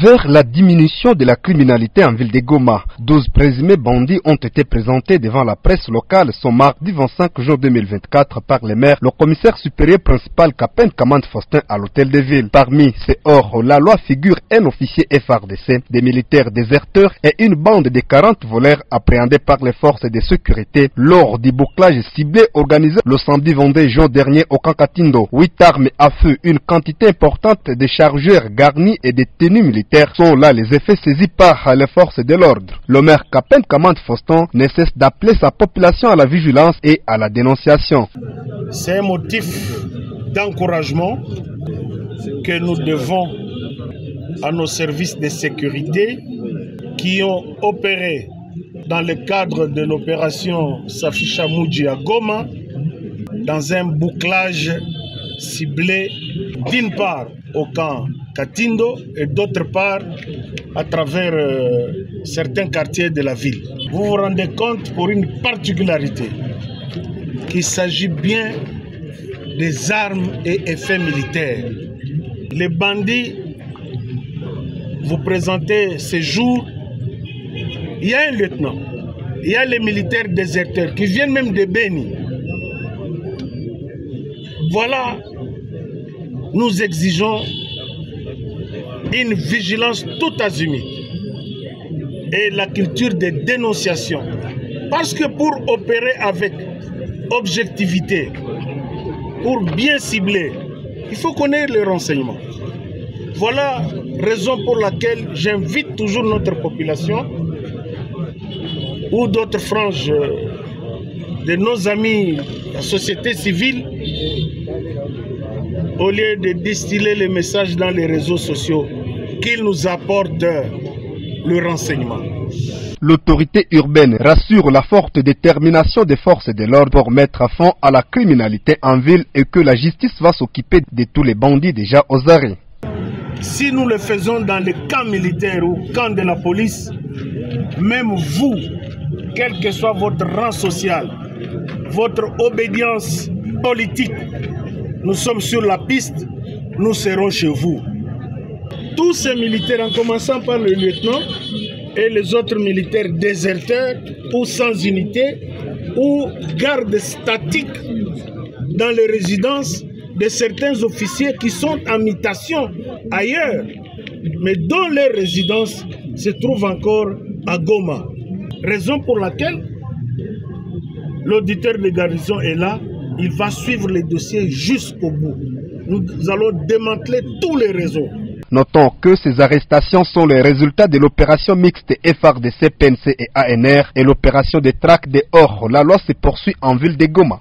Vers la diminution de la criminalité en ville de Goma, 12 présumés bandits ont été présentés devant la presse locale ce mardi 25 juin 2024 par les maires, le commissaire supérieur principal Capitaine Kamand Faustin à l'hôtel de ville. Parmi ces hors-la-loi figure un officier FARDC, des militaires déserteurs et une bande de 40 voleurs appréhendés par les forces de sécurité lors du bouclage ciblé organisé le samedi 22 juin dernier au camp Katindo. 8 armes à feu, une quantité importante de chargeurs garnis et de tenues militaires sont là les effets saisis par les forces de l'ordre. Le maire Capitaine Kamand Faustin ne cesse d'appeler sa population à la vigilance et à la dénonciation. C'est un motif d'encouragement que nous devons à nos services de sécurité qui ont opéré dans le cadre de l'opération Safisha Moudji à Goma dans un bouclage ciblé d'une part au camp Katindo et d'autre part à travers certains quartiers de la ville. Vous vous rendez compte pour une particularité qu'il s'agit bien des armes et effets militaires. Les bandits, vous présentez ces jours, il y a un lieutenant, il y a les militaires déserteurs qui viennent même de Beni. Voilà, nous exigeons une vigilance tout azimut et la culture de dénonciation. Parce que pour opérer avec objectivité, pour bien cibler, il faut connaître les renseignements. Voilà raison pour laquelle j'invite toujours notre population ou d'autres franges de nos amis, la société civile, au lieu de distiller les messages dans les réseaux sociaux, qu'ils nous apportent le renseignement. L'autorité urbaine rassure la forte détermination des forces de l'ordre pour mettre fin à la criminalité en ville et que la justice va s'occuper de tous les bandits déjà aux arrêts. Si nous le faisons dans les camps militaires ou camps de la police, même vous, quel que soit votre rang social, votre obédience politique, nous sommes sur la piste, nous serons chez vous. Tous ces militaires, en commençant par le lieutenant et les autres militaires déserteurs ou sans unité ou gardes statiques dans les résidences de certains officiers qui sont en mutation ailleurs, mais dont leur résidence se trouve encore à Goma. Raison pour laquelle l'auditeur de garnison est là, il va suivre les dossiers jusqu'au bout. Nous allons démanteler tous les réseaux. Notons que ces arrestations sont les résultats de l'opération mixte FARDC, PNC et ANR et l'opération de traque des hors. La loi se poursuit en ville de Goma.